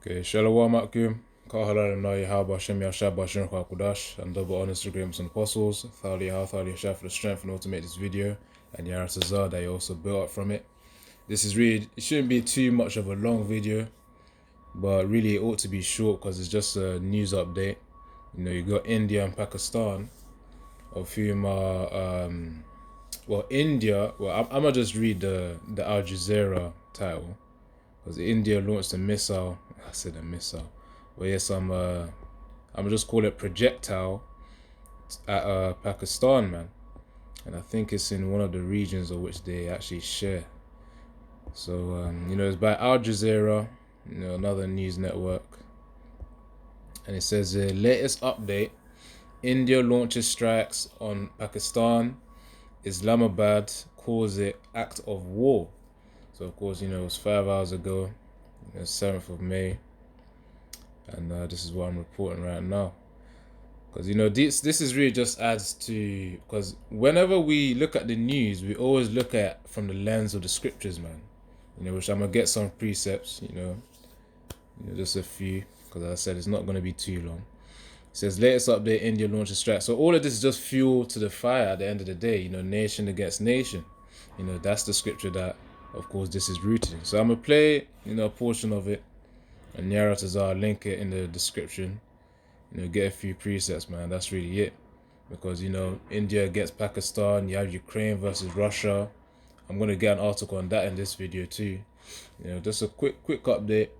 Okay, Shalom Akim, Kahala and Naya Haba Shem Yashab Bashim Kwakudash, and double honest agreements and apostles, Thali Thali Shah for the strength and all to make this video, and Yaratazar that you also built up from it. This is really, it shouldn't be too much of a long video, but really it ought to be short because it's just a news update. You know, you got India and Pakistan, of whom are, India, I'm gonna just read the Al Jazeera title. Because India launched a missile. I said a missile. Well, yes, I'm just call it projectile at Pakistan, man. And I think it's in one of the regions of which they actually share. So you know, it's by Al Jazeera, you know, another news network. And it says the latest update: India launches strikes on Pakistan. Islamabad calls it act of war. So of course, you know, it was 5 hours ago, the 7th of May, and this is what I'm reporting right now. Because you know, this is really just adds to, because whenever we look at the news, we always look at from the lens of the scriptures, man. You know, which I'm gonna get some precepts, you know, just a few, because as I said, it's not gonna be too long. It says latest update: India launches strike. So all of this is just fuel to the fire. At the end of the day, you know, nation against nation. You know, that's the scripture that, of course, this is rooted in. So I'm gonna play, you know, a portion of it, and Yaratazar, link it in the description. You know, get a few presets, man. That's really it. Because, you know, India against Pakistan, you have Ukraine versus Russia. I'm gonna get an article on that in this video too. You know, just a quick update.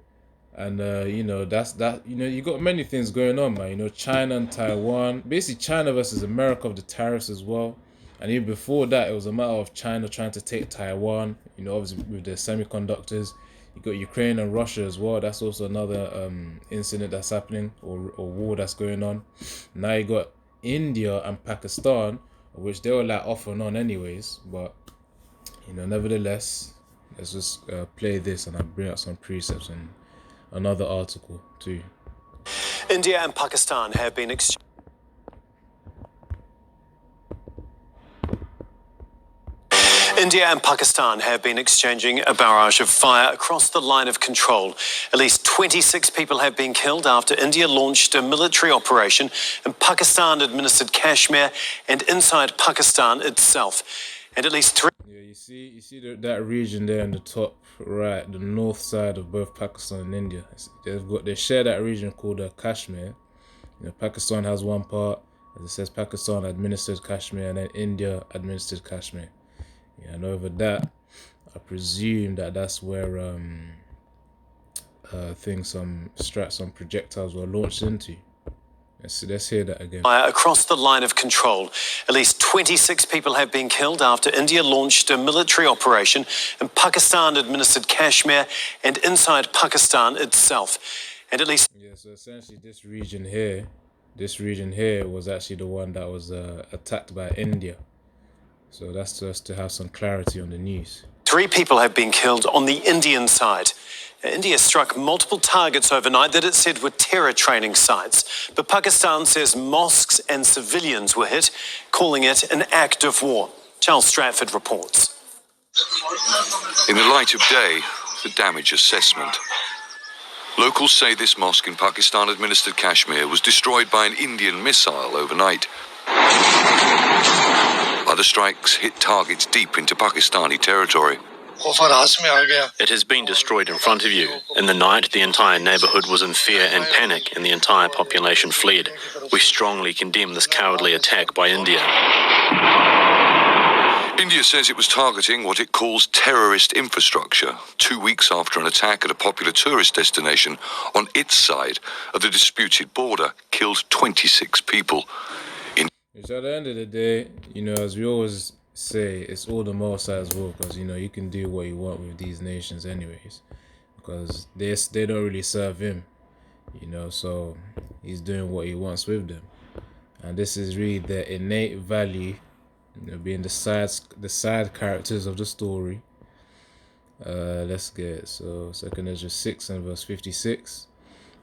And you know, that's that. You know, you got many things going on, man. You know, China and Taiwan. Basically, China versus America of the tariffs as well. And even before that, it was a matter of China trying to take Taiwan. You know, obviously with the semiconductors. You got Ukraine and Russia as well. That's also another incident that's happening, or war that's going on. Now you got India and Pakistan, which they were like off and on anyways. But you know, nevertheless, let's just play this, and I'll bring up some precepts and another article too. India and Pakistan have been exchanging a barrage of fire across the line of control. At least 26 people have been killed after India launched a military operation in Pakistan-administered Kashmir and inside Pakistan itself. And at least 3... Yeah, you see that region there in the top right, the north side of both Pakistan and India. They share that region called Kashmir. You know, Pakistan has one part, as it says, Pakistan administered Kashmir, and then India administered Kashmir. Yeah, and over that, I presume that's where some projectiles were launched into. Let's hear that again. Across the line of control. At least 26 people have been killed after India launched a military operation in Pakistan-administered Kashmir and inside Pakistan itself. And at least... Yeah, so essentially this region here was actually the one that was attacked by India. So that's just to have some clarity on the news. 3 people have been killed on the Indian side. India struck multiple targets overnight that it said were terror training sites. But Pakistan says mosques and civilians were hit, calling it an act of war. Charles Stratford reports. In the light of day, the damage assessment. Locals say this mosque in Pakistan-administered Kashmir was destroyed by an Indian missile overnight. Other strikes hit targets deep into Pakistani territory. It has been destroyed in front of you. In the night, the entire neighborhood was in fear and panic, and the entire population fled. We strongly condemn this cowardly attack by India. India says it was targeting what it calls terrorist infrastructure 2 weeks after an attack at a popular tourist destination on its side of the disputed border killed 26 people. Which at the end of the day, you know, as we always say, it's all the more Mosai's will, because you know you can do what you want with these nations anyways, because they don't really serve him, you know, so he's doing what he wants with them. And this is really the innate value, you know, being the side characters of the story. Let's get it. So 2 Ezra 6 and verse 56,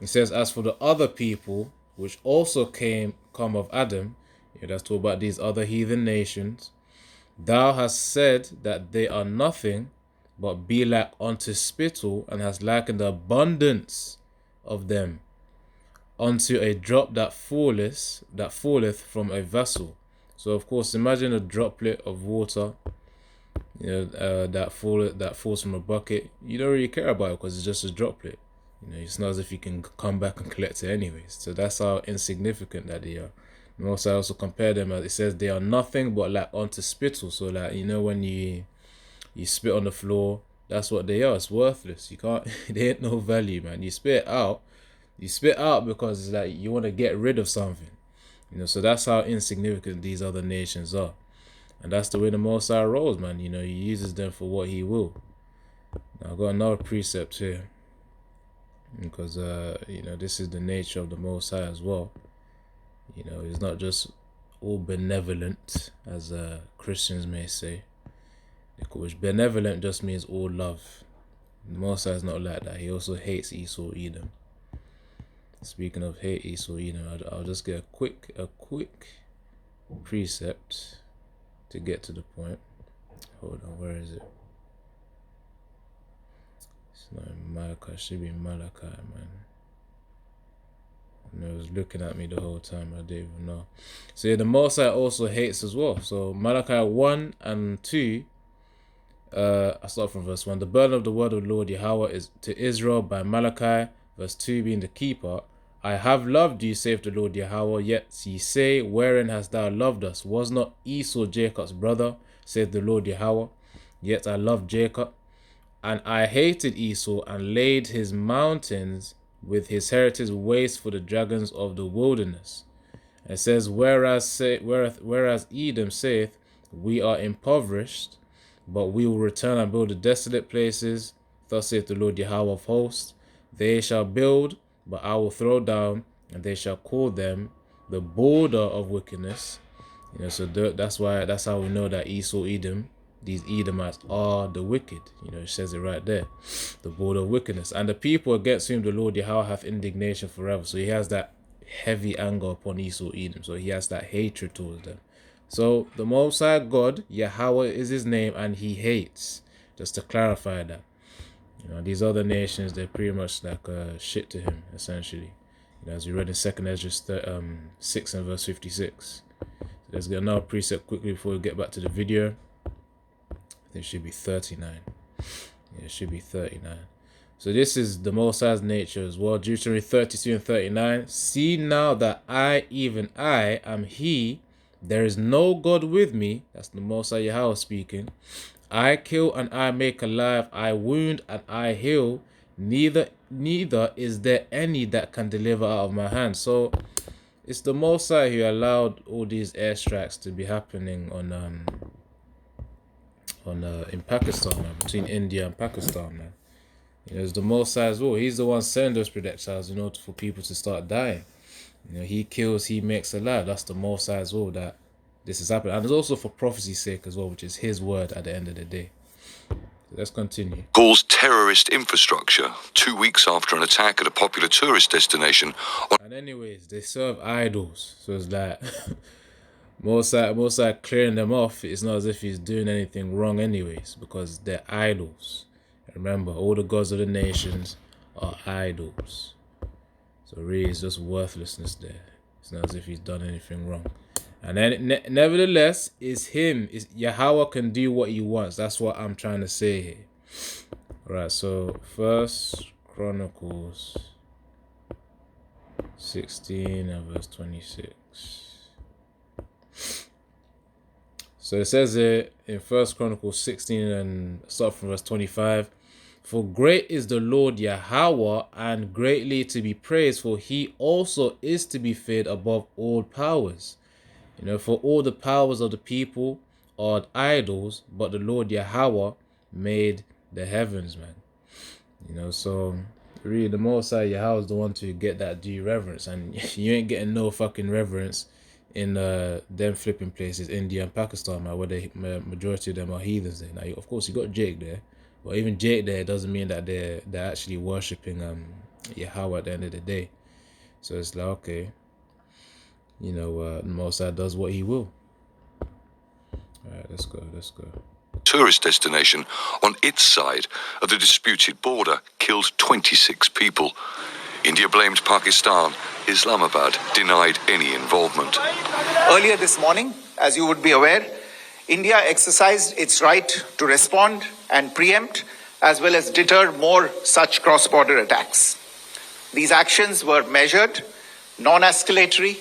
it says, as for the other people which also come of Adam, yeah, that's talking about these other heathen nations, thou hast said that they are nothing but be like unto spittle, and hast likened the abundance of them unto a drop that falleth from a vessel. So of course, imagine a droplet of water, that falls from a bucket. You don't really care about it because it's just a droplet. It's not as if you can come back and collect it anyways. So that's how insignificant that they are. And also, I also compare them, as it says, they are nothing but like unto spittle. So like, when you spit on the floor, that's what they are. It's worthless. You can't. They ain't no value, man. You spit out because it's like you want to get rid of something. So that's how insignificant these other nations are. And that's the way the Most High rolls, man. He uses them for what he will. Now, I've got another precept here. Because, this is the nature of the Most High as well. He's not just all benevolent, as Christians may say. Which benevolent just means all love. The Most High is not like that. He also hates Esau, Edom. Speaking of hate Esau, I'll just get a quick precept to get to the point. Hold on, where is it? It's not in Malachi, it should be Malachi, man. And it was looking at me the whole time, I didn't even know. So yeah, the Most High also hates as well. So Malachi 1 and 2, I start from verse 1. The burden of the word of the Lord Yahweh is to Israel by Malachi, verse 2 being the key part. I have loved you, saith the Lord Yahweh, yet ye say, wherein hast thou loved us? Was not Esau Jacob's brother, saith the Lord Yahweh? Yet I loved Jacob, and I hated Esau, and laid his mountains with his heritage waste for the dragons of the wilderness. And it says, whereas Edom saith, we are impoverished, but we will return and build the desolate places. Thus saith the Lord Yahweh of hosts, they shall build, but I will throw down, and they shall call them the border of wickedness. So that's how we know that Esau, Edom, these Edomites are the wicked. It says it right there, the border of wickedness. And the people against whom the Lord Yahweh hath indignation forever. So he has that heavy anger upon Esau, Edom. So he has that hatred towards them. So the Most High God, Yahweh is his name, and he hates. Just to clarify that. These other nations, they're pretty much like shit to him, essentially. As we read in 2 Ezra 6 and verse 56. So let's get another precept quickly before we get back to the video. I think it should be 39. Yeah, it should be 39. So this is the Most High's nature as well. Deuteronomy 32 and 39. See now that I, even I, am he. There is no God with me. That's the Most High Yahweh speaking. I kill and I make alive. I wound and I heal. Neither is there any that can deliver out of my hand. So it's the Most High who allowed all these airstrikes to be happening in Pakistan, man, between India and Pakistan, man. It's the Most High as well. He's the one sending those projectiles in order for people to start dying. He kills, he makes alive. That's the Most High as well that this is happening. And it's also for prophecy's sake as well, which is his word at the end of the day. So let's continue. Calls terrorist infrastructure 2 weeks after an attack at a popular tourist destination. And anyways, they serve idols. So it's like Most High clearing them off. It's not as if he's doing anything wrong anyways, because they're idols. Remember, all the gods of the nations are idols. So really, it's just worthlessness there. It's not as if he's done anything wrong. And then, nevertheless, it's Yahweh can do what he wants. That's what I'm trying to say here. Alright, so 1 Chronicles 16 and verse 26. So it says here in 1 Chronicles 16 and start from verse 25. For great is the Lord Yahweh, and greatly to be praised, for he also is to be feared above all powers. For all the powers of the people are idols, but the Lord Yahweh made the heavens, man. So really the Most High Yahweh is the one to get that due reverence, and you ain't getting no fucking reverence in them flipping places, India and Pakistan, man, where the majority of them are heathens there. Now, of course, you got Jake there. But even Jake there doesn't mean that they're actually worshipping Yahweh at the end of the day. So it's like, okay, the Most High does what he will. Alright, let's go. Tourist destination on its side of the disputed border killed 26 people. India blamed Pakistan. Islamabad denied any involvement. Earlier this morning, as you would be aware, India exercised its right to respond and preempt as well as deter more such cross-border attacks. These actions were measured, non-escalatory,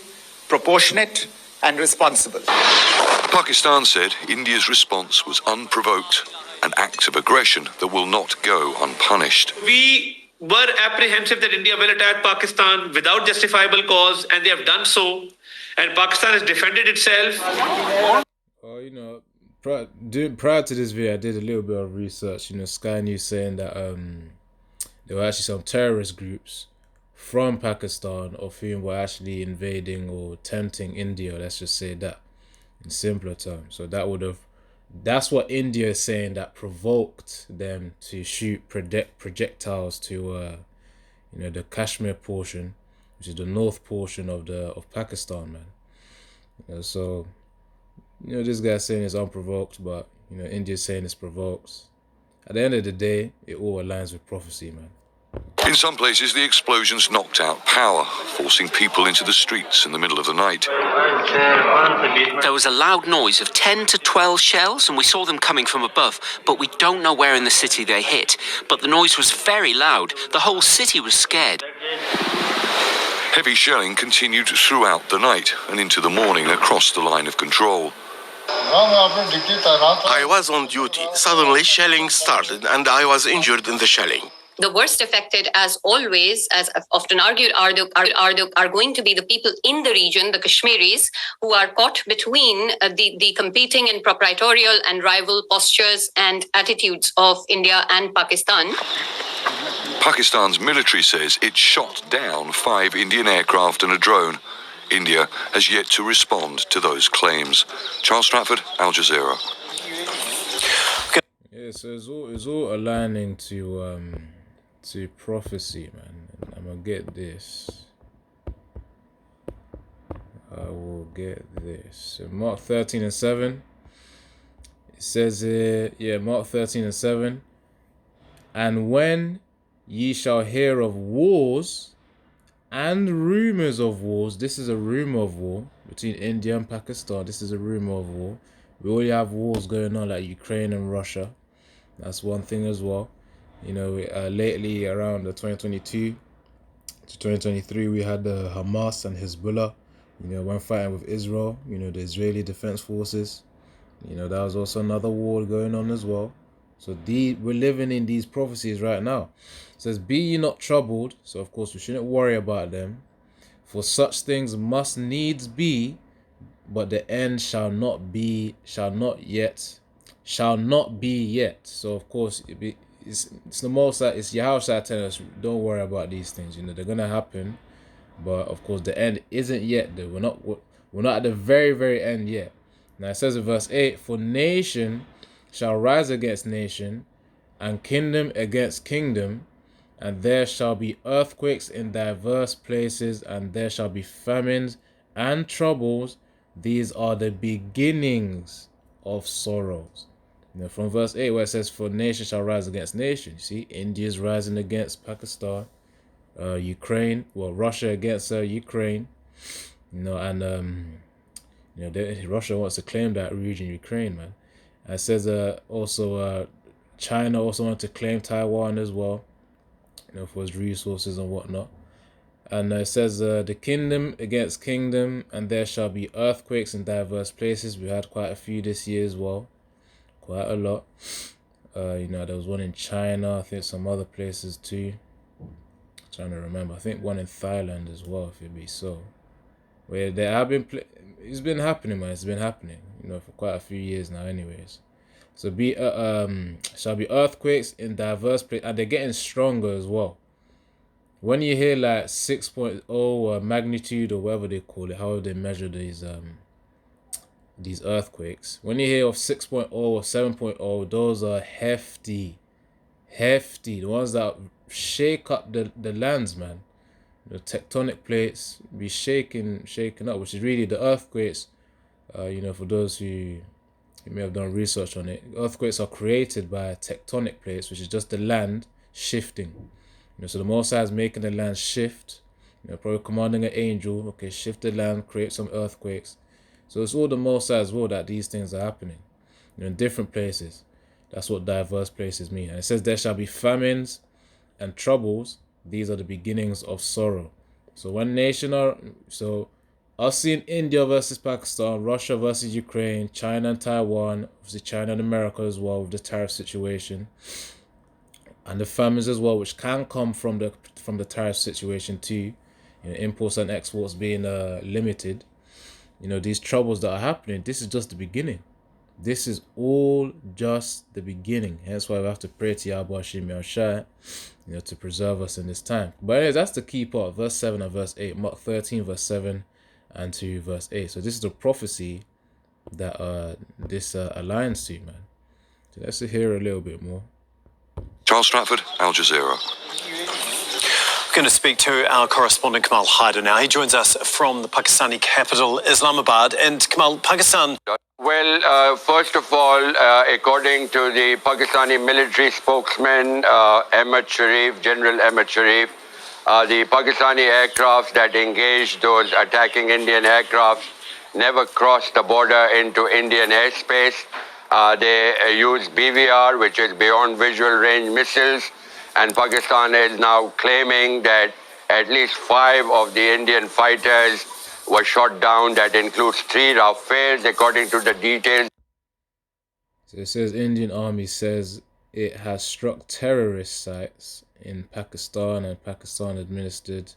proportionate and responsible. Pakistan said India's response was unprovoked, an act of aggression that will not go unpunished. We were apprehensive that India will attack Pakistan without justifiable cause, and they have done so. And Pakistan has defended itself. You know, prior to this video, I did a little bit of research. You know, Sky News saying that there were actually some terrorist groups from Pakistan of whom were actually invading or tempting India. Let's just say that in simpler terms. So that's what India is saying that provoked them to shoot projectiles to you know, the Kashmir portion, which is the north portion of Pakistan, man. You know, so you know, this guy's saying it's unprovoked, but you know, India's saying it's provoked. At the end of the day, it all aligns with prophecy, man. In some places, the explosions knocked out power, forcing people into the streets in the middle of the night. There was a loud noise of 10 to 12 shells, and we saw them coming from above, but we don't know where in the city they hit. But the noise was very loud. The whole city was scared. Heavy shelling continued throughout the night and into the morning across the line of control. I was on duty. Suddenly, shelling started, and I was injured in the shelling. The worst affected, as always, as often argued, are going to be the people in the region, the Kashmiris, who are caught between the competing and proprietorial and rival postures and attitudes of India and Pakistan. Pakistan's military says it shot down 5 Indian aircraft and a drone. India has yet to respond to those claims. Charles Stratford, Al Jazeera. Yeah, so it's all aligning to prophecy, man. And I'm gonna get this. I will get this. So Mark 13:7. It says here, Mark 13:7. And when ye shall hear of wars and rumors of wars, this is a rumor of war between India and Pakistan. This is a rumor of war. We already have wars going on like Ukraine and Russia. That's one thing as well. You know, lately around the 2022 to 2023, we had the Hamas and Hezbollah, you know, when fighting with Israel, you know, the Israeli Defense Forces. You know, that was also another war going on as well. So we're living in these prophecies right now. It says, be ye not troubled. So of course we shouldn't worry about them. For such things must needs be, but the end shall not yet. So of course it's the most that it's Yahushua telling us, don't worry about these things. You know, they're gonna happen, but of course the end isn't yet. Though we're not at the very, very end yet. Now it says in verse 8, for nation shall rise against nation, and kingdom against kingdom, and there shall be earthquakes in diverse places, and there shall be famines and troubles. These are the beginnings of sorrows. You know, from verse 8 where it says, for nation shall rise against nation. You see, India is rising against Pakistan, Ukraine, well, Russia against Ukraine, you know, and you know, Russia wants to claim that region, Ukraine, man. And it says also China also wants to claim Taiwan as well, you know, for its resources and whatnot. And it says the kingdom against kingdom, and there shall be earthquakes in diverse places. We had quite a few this year as well. Quite a lot. You know, there was one in China, I think some other places too. I'm trying to remember. I think one in Thailand as well, if it be so. Where there have been, it's been happening, man. It's been happening, you know, for quite a few years now, anyways. So shall be earthquakes in diverse places, and they're getting stronger as well. When you hear like 6.0 magnitude or whatever they call it, however they measure these earthquakes, when you hear of 6.0 or 7.0, those are hefty, the ones that shake up the lands, man. The tectonic plates be shaken up, which is really the earthquakes. You know, for those who may have done research on it, earthquakes are created by tectonic plates, which is just the land shifting. So the Most High is making the land shift. Probably commanding an angel, okay, shift the land, create some earthquakes. So it's all the Most High as well that these things are happening. In different places. That's what diverse places mean. And it says there shall be famines and troubles. These are the beginnings of sorrow. So one nation us seeing India versus Pakistan, Russia versus Ukraine, China and Taiwan, obviously China and America as well with the tariff situation. And the famines as well, which can come from the tariff situation too. Imports and exports being limited. These troubles that are happening, this is just the beginning. This is all just the beginning. Hence why we have to pray to Yahweh Hashem Yahushua, to preserve us in this time. But anyways, that's the key part. Verse 7 and verse 8. Mark 13, verse 7 and to verse 8. So this is the prophecy that this aligns to, man. So let's hear a little bit more. Charles Stratford, Al Jazeera. We're going to speak to our correspondent Kamal Haider now. He joins us from the Pakistani capital, Islamabad. And Kamal, Pakistan... Well, first of all, according to the Pakistani military spokesman, General Ahmad Sharif, the Pakistani aircrafts that engaged those attacking Indian aircrafts never crossed the border into Indian airspace. They use BVR, which is Beyond Visual Range missiles, and Pakistan is now claiming that at least 5 of the Indian fighters were shot down. That includes 3 Rafales, according to the details. So it says Indian Army says it has struck terrorist sites in Pakistan and Pakistan-administered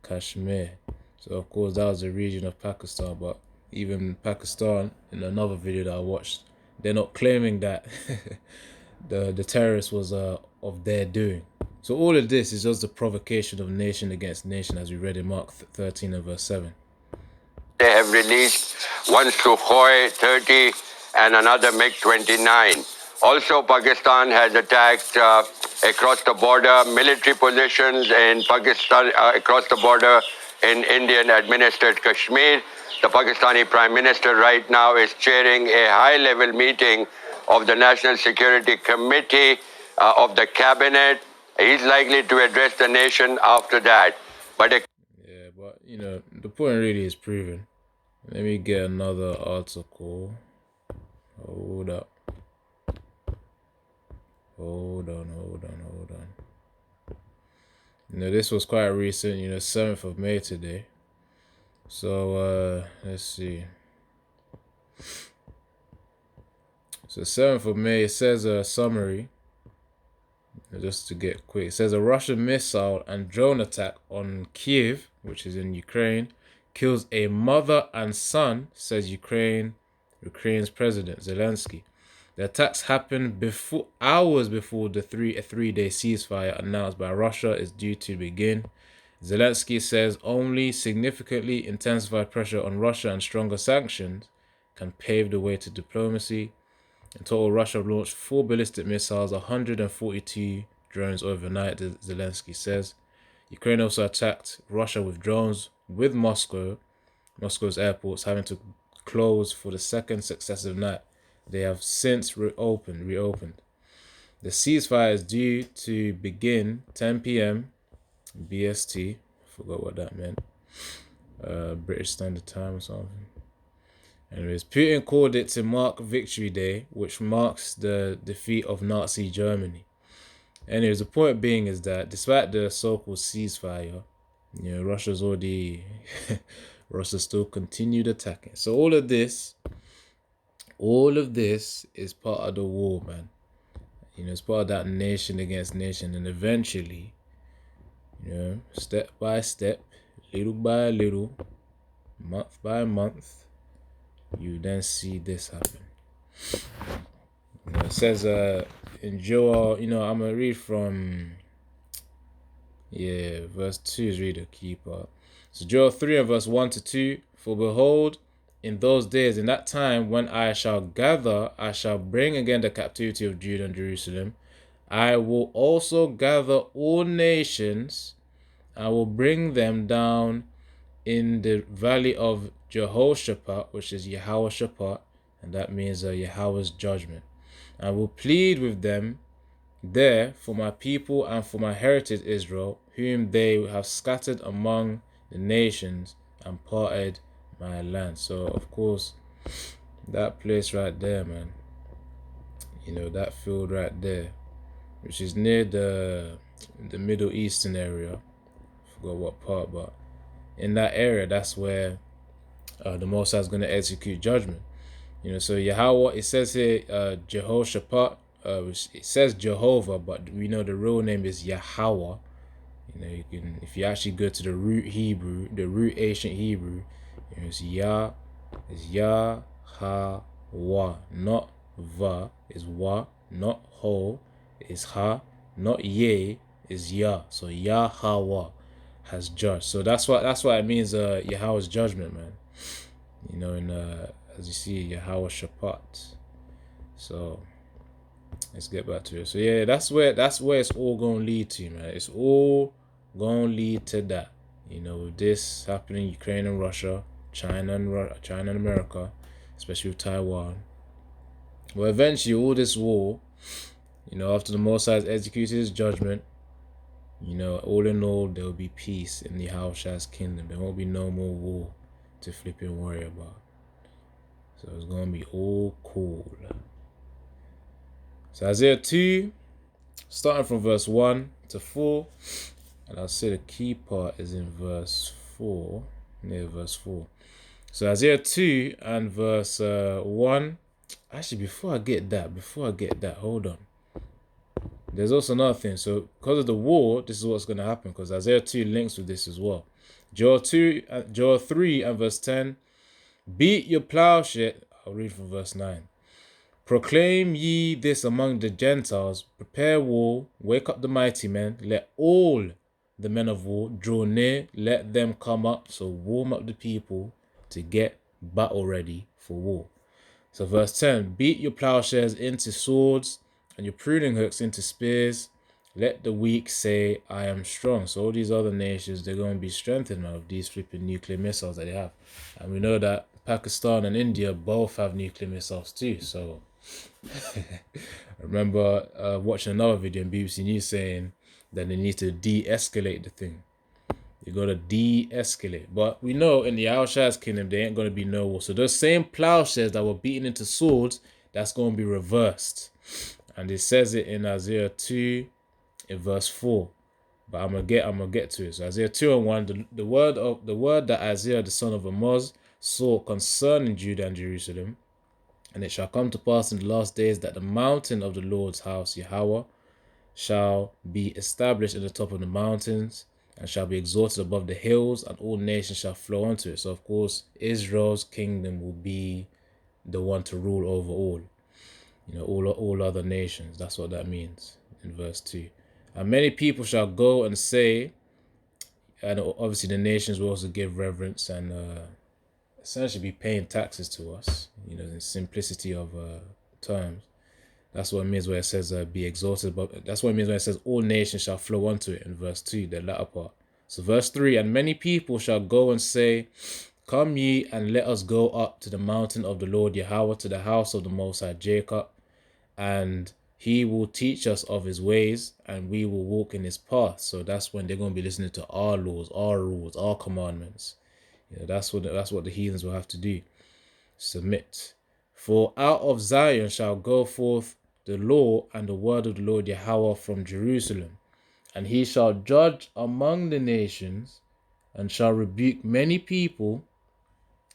Kashmir. So of course that was a region of Pakistan, but even Pakistan, in another video that I watched, they're not claiming that the terrorist was of their doing. So all of this is just the provocation of nation against nation, as we read in Mark 13 and verse 7. They have released one Sukhoi 30 and another MiG-29. Also, Pakistan has attacked across the border military positions in Pakistan, across the border in Indian-administered Kashmir. The Pakistani Prime Minister right now is chairing a high-level meeting of the National Security Committee of the Cabinet. He's likely to address the nation after that. But the point really is proven. Let me get another article. Hold up. Hold on. This was quite recent, 7th of May today. So, let's see. So 7th of May, it says a summary. Just to get quick. It says a Russian missile and drone attack on Kiev, which is in Ukraine, kills a mother and son, says Ukraine's President Zelensky. The attacks happened hours before the three-day ceasefire announced by Russia is due to begin. Zelensky says only significantly intensified pressure on Russia and stronger sanctions can pave the way to diplomacy. In total, Russia launched 4 ballistic missiles, 142 drones overnight, Zelensky says. Ukraine also attacked Russia with drones with Moscow's airports having to close for the second successive night. They have since reopened. The ceasefire is due to begin 10 p.m. BST. Forgot what that meant. British Standard Time or something. Anyways, Putin called it to mark Victory Day, which marks the defeat of Nazi Germany. Anyways, the point being is that despite the so-called ceasefire, Russia still continued attacking. So all of this is part of the war, man. It's part of that nation against nation, and eventually, step by step, little by little, month by month, you then see this happen. It says in Joel, I'm gonna read from verse 2 is really the key part. So Joel 3 and verse 1 to 2, for behold, in those days, in that time when I shall gather, I shall bring again the captivity of Judah and Jerusalem. I will also gather all nations. I will bring them down in the valley of Jehoshaphat, which is Yehoshaphat, and that means Yahweh's judgment. I will plead with them there for my people and for my heritage Israel, whom they have scattered among the nations and parted my land. So of course, that place right there, man, you know, that field right there, which is near the Middle Eastern area, I forgot what part, but in that area, that's where the Most High is going to execute judgment. You know, so Yahweh, it says here Jehoshaphat, which it says Jehovah, but we know the real name is Yahweh. You know, you can, if you actually go to the root Hebrew, the root ancient Hebrew, you know, it's Yahweh, not Va, is Wa, not Ho, is Ha, not Ye, is Yah. So Yahweh has judged. So that's what it means, Yahweh's judgment, man. You know, in as you see, Yahweh Shaphat. So let's get back to it. So yeah, that's where it's all gonna lead to, man. It's all gonna lead to that. You know, with this happening, Ukraine and Russia, China and America, especially with Taiwan. Well, eventually, all this war, you know, after the Most High has executed his judgment, you know, all in all, there will be peace in the Yahushua's kingdom. There won't be no more war to flipping worry about. So it's gonna be all cool. So Isaiah 2, starting from verse 1 to 4, and I'll say the key part is in verse 4, near verse 4. So Isaiah 2 and verse 1. Actually, before I get that, hold on. There's also another thing. So because of the war, this is what's going to happen, because Isaiah 2 links with this as well. Joel 3 and verse 10. Beat your plowshare. I'll read from verse 9. Proclaim ye this among the Gentiles. Prepare war. Wake up the mighty men. Let all the men of war draw near. Let them come up. So warm up the people to get battle ready for war. So verse 10. Beat your plowshares into swords and your pruning hooks into spears. Let the weak say, I am strong. So all these other nations, they're going to be strengthened now with these flipping nuclear missiles that they have. And we know that Pakistan and India both have nuclear missiles too. So I remember watching another video in BBC News saying that they need to de-escalate the thing. You got to de-escalate. But we know in the Al-Shah's kingdom, there ain't going to be no war. So those same plowshares that were beaten into swords, that's going to be reversed. And it says it in Isaiah 2 in verse 4. But I'm gonna get to it. So Isaiah 2 and 1, the word that Isaiah the son of Amoz saw concerning Judah and Jerusalem. And it shall come to pass in the last days that the mountain of the Lord's house, Yahweh, shall be established in the top of the mountains, and shall be exalted above the hills, and all nations shall flow unto it. So of course, Israel's kingdom will be the one to rule over all. You know, all other nations. That's what that means in verse 2. And many people shall go and say, and obviously the nations will also give reverence and essentially be paying taxes to us, you know, in simplicity of terms. That's what it means where it says be exalted. But that's what it means when it says all nations shall flow unto it in verse 2, the latter part. So verse 3, and many people shall go and say, come ye and let us go up to the mountain of the Lord Yahweh, to the house of the Most High Jacob, and he will teach us of his ways, and we will walk in his paths. So that's when they're going to be listening to our laws, our rules, our commandments. You know, that's what the heathens will have to do. Submit. For out of Zion shall go forth the law and the word of the Lord Yahweh from Jerusalem. And he shall judge among the nations, and shall rebuke many people,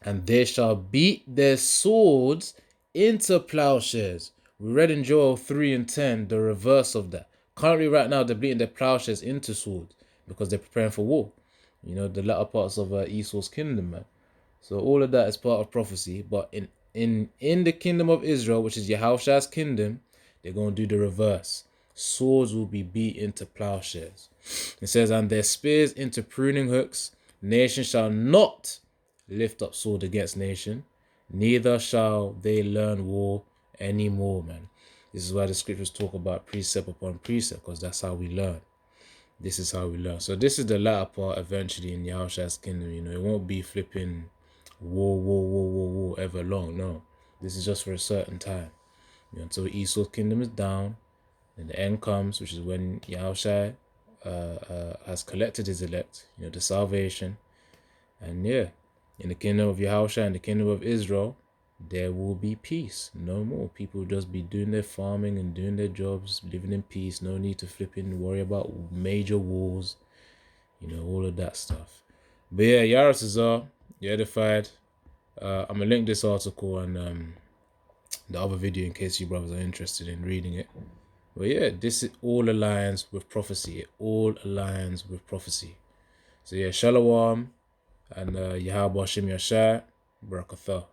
and they shall beat their swords into plowshares. We read in Joel 3 and 10 the reverse of that. Currently, right now, they're beating their plowshares into swords because they're preparing for war. You know, the latter parts of Esau's kingdom, man. So all of that is part of prophecy. But in the kingdom of Israel, which is Yahushua's kingdom, they're going to do the reverse. Swords will be beat into plowshares. It says, and their spears into pruning hooks. Nation shall not lift up sword against nation, neither shall they learn war anymore, man. This is why the scriptures talk about precept upon precept, because that's how we learn. This is how we learn. So this is the latter part eventually in Yahushua's kingdom. You know, it won't be flipping war ever long. No, this is just for a certain time. You know, until Esau's kingdom is down, Then the end comes, which is when Yahushua has collected his elect, the salvation. And yeah, in the kingdom of Yahushua and the kingdom of Israel, there will be peace. No more. People will just be doing their farming and doing their jobs, living in peace. No need to worry about major wars, all of that stuff. But yeah, Yaratazar, you're edified. I'm going to link this article and the other video in case you brothers are interested in reading it. But yeah, this all aligns with prophecy. It all aligns with prophecy. So yeah, Shalom and Yahweh Shem Yashai, Barakatah.